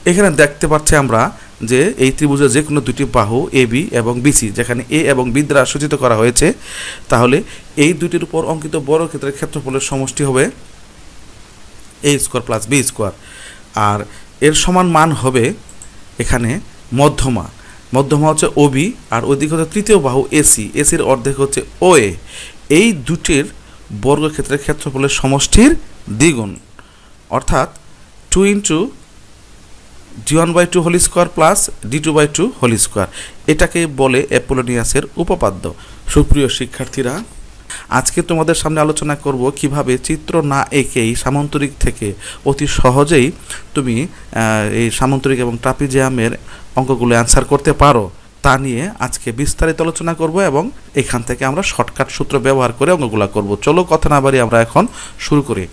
এখানে দেখতে পাচ্ছি আমরা যে এই ত্রিভুজের যে কোনো দুটি বাহু এ বি এবং বিসি, যেখানে এ এবং বি দ্বারা সূচিত করা হয়েছে, তাহলে এই দুটির উপর অঙ্কিত বর্গক্ষেত্রের ক্ষেত্রফলের সমষ্টি হবে এ স্কোয়ার প্লাস বি স্কোয়ার। আর এর সমান মান হবে এখানে মধ্যমা। মধ্যমা হচ্ছে ও বি, আর ওইদিকে হচ্ছে তৃতীয় বাহু এসি, এসির অর্ধেক হচ্ছে ও এ। এই দুটির বর্গক্ষেত্রের ক্ষেত্রফলের সমষ্টির দ্বিগুণ, অর্থাৎ 2 into d1/2 whole square plus d2/2 whole square. এটাকে বলে অ্যাপোলোনিয়াসের উপপাদ্য। সুপ্রিয় শিক্ষার্থীরা, আজকে তোমাদের সামনে আলোচনা করব কিভাবে চিত্র না এঁকেই সামান্তরিক থেকে অতি সহজেই তুমি এই সামান্তরিক এবং ট্রাপিজিয়ামের অঙ্কগুলো অ্যান্সার করতে পারো তা নিয়ে আজকে বিস্তারিত আলোচনা করব, এবং এখান থেকে আমরা শর্টকাট সূত্র ব্যবহার করে অঙ্কগুলো করব। চলো কথা না বাড়িয়ে আমরা এখন শুরু করি।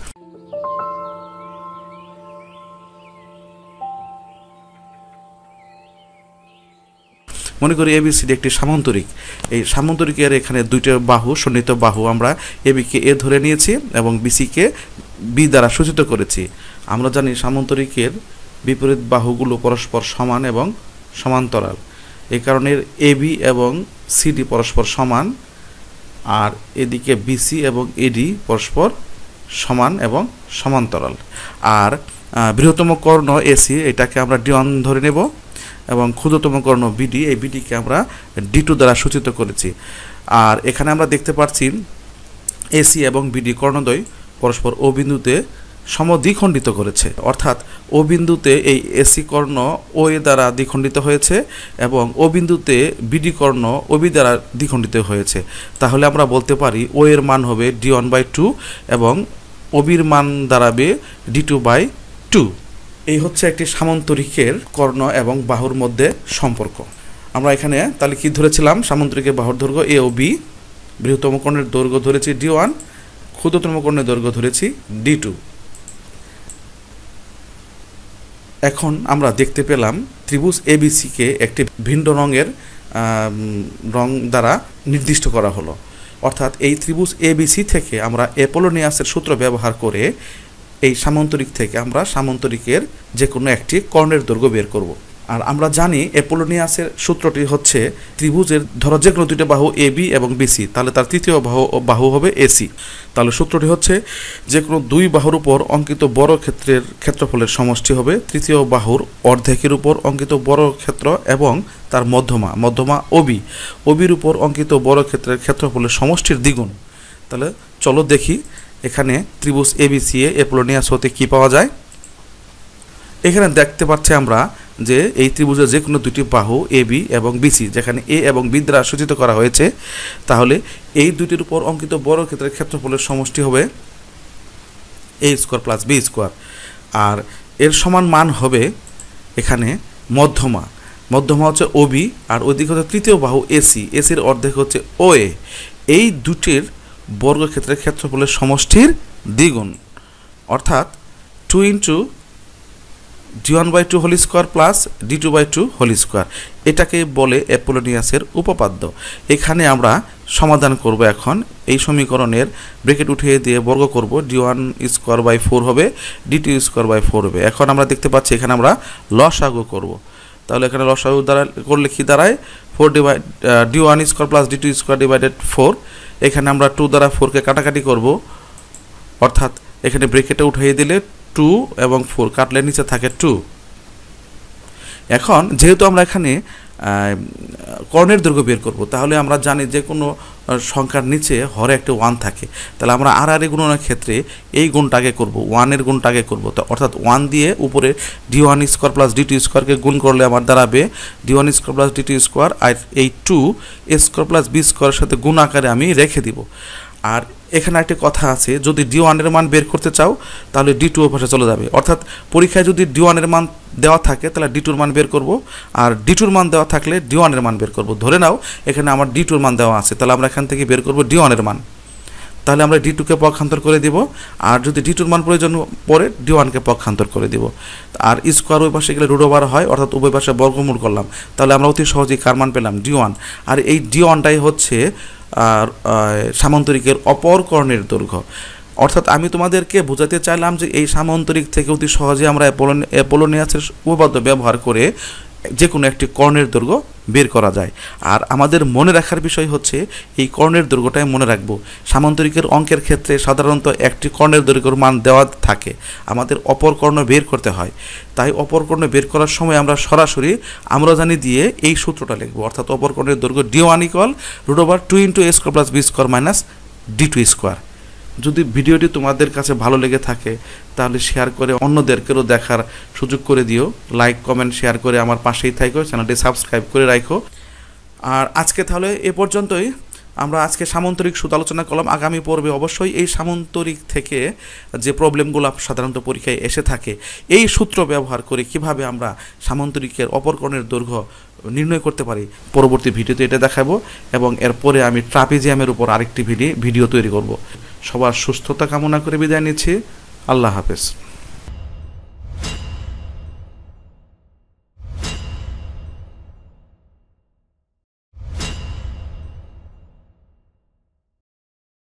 মনে করি এবিসিডি একটি সামান্তরিক। এই সামান্তরিকের এখানে দুইটা বাহু, সন্নিহিত বাহু, আমরা এবিকে এ ধরে নিয়েছি এবং বিসিকে বি দ্বারা সূচিত করেছি। আমরা জানি সামান্তরিকের বিপরীত বাহুগুলো পরস্পর সমান এবং সমান্তরাল। এই কারণে এবি এবং সিডি পরস্পর সমান, আর এদিকে বিসি এবং এডি পরস্পর সমান এবং সমান্তরাল। আর বৃহত্তম কর্ণ এসি, এটাকে আমরা D1 ধরে নেব, এবং ক্ষুদ্রতম কর্ণ বিডি, এই বিডিকে আমরা D2 দ্বারা সূচিত করেছি। আর এখানে আমরা দেখতে পাচ্ছি এসি এবং বিডি কর্ণদ্বয় পরস্পর ও বিন্দুতে সমদ্বিখণ্ডিত করেছে, অর্থাৎ ও বিন্দুতে এই এসি কর্ণ ও এ দ্বারা দ্বিখণ্ডিত হয়েছে এবং ও বিন্দুতে বিডি কর্ণ ও বি দ্বারা দ্বিখণ্ডিত হয়েছে। তাহলে আমরা বলতে পারি ও এর মান হবে D1/2 এবং ও বির মান দাঁড়াবে D2/2। এই হচ্ছে একটি সামান্তরিকের কর্ণ এবং বাহুর মধ্যে সম্পর্ক। আমরা এখানে তাহলে কি ধরেছিলাম? সামান্তরিকের বাহুর দৈর্ঘ্য এ ও বি, বৃহত্তম কর্ণের দৈর্ঘ্য ধরেছি D1, ক্ষুদ্রতম কর্ণের দৈর্ঘ্য ধরেছি D2। এখন আমরা দেখতে পেলাম ত্রিভুজ এবিসিকে একটি ভিন্ন রঙের রং দ্বারা নির্দিষ্ট করা হলো, অর্থাৎ এই ত্রিভুজ এবিসি থেকে আমরা অ্যাপোলোনিয়াসের সূত্র ব্যবহার করে এই সামান্তরিক থেকে আমরা সামান্তরিকের যে কোনো একটি কর্ণের দৈর্ঘ্য বের করব। আর আমরা জানি অ্যাপোলোনিয়াসের সূত্রটি হচ্ছে ত্রিভুজের ধরো যে কোনো দুটো বাহু এ বি এবং বিসি, তাহলে তার তৃতীয় বাহু হবে এসি। তাহলে সূত্রটি হচ্ছে যে কোনো দুই বাহুর উপর অঙ্কিত বর্গক্ষেত্রের ক্ষেত্রফলের সমষ্টি হবে তৃতীয় বাহুর অর্ধেকের উপর অঙ্কিত বর্গক্ষেত্র এবং তার মধ্যমা ওবির উপর অঙ্কিত বর্গক্ষেত্রের ক্ষেত্রফলের সমষ্টির দ্বিগুণ। তাহলে চলো দেখি এখানে ত্রিভুজ এবিসি এ অ্যাপোলোনিয়াস হতে কি পাওয়া যায়। এখানে দেখতে পাচ্ছি আমরা যে এই ত্রিভুজের যে কোনো দুটি বাহু এ বি এবং বিসি, যেখানে এ এবং বি দ্বারা সূচিত করা হয়েছে, তাহলে এই দুটির উপর অঙ্কিত বর্গক্ষেত্রের ক্ষেত্রফলের সমষ্টি হবে এ স্কোয়ার প্লাস বি স্কোয়ার। আর এর সমান মান হবে এখানে মধ্যমা হচ্ছে ও বি, আর ওইদিকে হচ্ছে তৃতীয় বাহু এসি, এসির অর্ধেক হচ্ছে ও এ। এই দুটির বর্গক্ষেত্রের ক্ষেত্রফলের সমষ্টির দ্বিগুণ, অর্থাৎ 2 into d1/2 whole square plus d2/2 whole square. এটাকে বলে অ্যাপোলোনিয়াসের উপপাদ্য। এখানে আমরা সমাধান করব। এখন এই সমীকরণের ব্র্যাকেট উঠিয়ে দিয়ে বর্গ করব, d1²/4 হবে, d2²/4 হবে। এখন আমরা দেখতে পাচ্ছি এখানে আমরা লসাগু করব। তাহলে এখানে লসাগু দ্বারা করলে কি দাঁড়ায়? d1² plus d2²/4। এখানে আমরা 2 দ্বারা 4কে কাটাকাটি করব, অর্থাৎ এখানে ব্র্যাকেটে উঠিয়ে দিলে 2 এবং 4 কাটলে নিচে থাকে 2। এখন যেহেতু আমরা এখানে কর্ণের দৈর্ঘ্য বের করব, তাহলে আমরা জানি যে কোনো সংখ্যার নিচে হরে একটা 1 থাকে। তাহলে আমরা আর গুণনের ক্ষেত্রে এই গুণটাকে করব, 1-এর গুণটাকে করব। তো অর্থাৎ 1 দিয়ে উপরে d1² প্লাস d2²কে গুণ করলে আমার দাঁড়াবে d1² প্লাস d2², আর এই 2a² প্লাস b² সাথে গুণ আকারে আমি রেখে দিব। আর এখানে একটা কথা আছে, যদি d1-এর মান বের করতে চাও তাহলে d2 পাশে চলে যাবে। অর্থাৎ পরীক্ষায় যদি d1-এর মান দেওয়া থাকে তাহলে d2-র মান বের করব, আর d2-র মান দেওয়া থাকলে d1-এর মান বের করব। ধরে নাও এখানে আমার d2-র মান দেওয়া আছে, তাহলে আমরা এখান থেকে বের করব d1-এর মান। তাহলে আমরা d2কে পক্ষান্তর করে দিব, আর যদি d2-র মান প্রয়োজন পড়ে d1কে পক্ষান্তর করে দিব। আর স্কোয়ার ওই পাশে গেলে √ওভার হয়, অর্থাৎ উভয় পাশে বর্গমূল করলাম। তাহলে আমরা অতি সহজেই কার মান পেলাম? d1। আর এই d1টাই হচ্ছে সামান্তরিকের অপর কর্ণের দৈর্ঘ্য। অর্থাৎ আমি তোমাদেরকে বোঝাতে চাইলাম যে এই সামান্তরিক থেকে অতি সহজে আমরা অ্যাপোলোনিয়াসের উপপাদ্য ব্যবহার করে যে কোনো একটি কর্ণের দৈর্ঘ্য বের করা যায়। আর আমাদের মনে রাখার বিষয় হচ্ছে এই কর্ণের দৈর্ঘ্যটাই মনে রাখবো। সামান্তরিকের অঙ্কের ক্ষেত্রে সাধারণত একটি কর্ণের দৈর্ঘ্যের মান দেওয়া থাকে, আমাদের অপর কর্ণ বের করতে হয়। তাই অপর কর্ণ বের করার সময় আমরা সরাসরি আমরা জানি দিয়ে এই সূত্রটা লিখবো, অর্থাৎ অপর কর্ণের দৈর্ঘ্য d1 √2 × a² + b² - d2²। যদি ভিডিওটি তোমাদের কাছে ভালো লেগে থাকে তাহলে শেয়ার করে অন্যদেরকেও দেখার সুযোগ করে দিও। লাইক, কমেন্ট, শেয়ার করে আমার পাশেই থাকো, চ্যানেলটি সাবস্ক্রাইব করে রাখো। আর আজকে তাহলে এ পর্যন্তই। আমরা আজকে সামান্তরিক সুদ আলোচনা করলাম। আগামী পর্বে অবশ্যই এই সামান্তরিক থেকে যে প্রবলেমগুলো সাধারণত পরীক্ষায় এসে থাকে এই সূত্র ব্যবহার করে কিভাবে আমরা সামান্তরিকের অপর কর্ণের দৈর্ঘ্য নির্ণয় করতে পারি পরবর্তী ভিডিওতে এটা দেখাবো, এবং এরপরে আমি ট্রাপিজিয়ামের উপর আরেকটি ভিডিও তৈরি করব। সবার সুস্থতা কামনা করে বিদায় নিচ্ছি। আল্লাহ হাফেজ।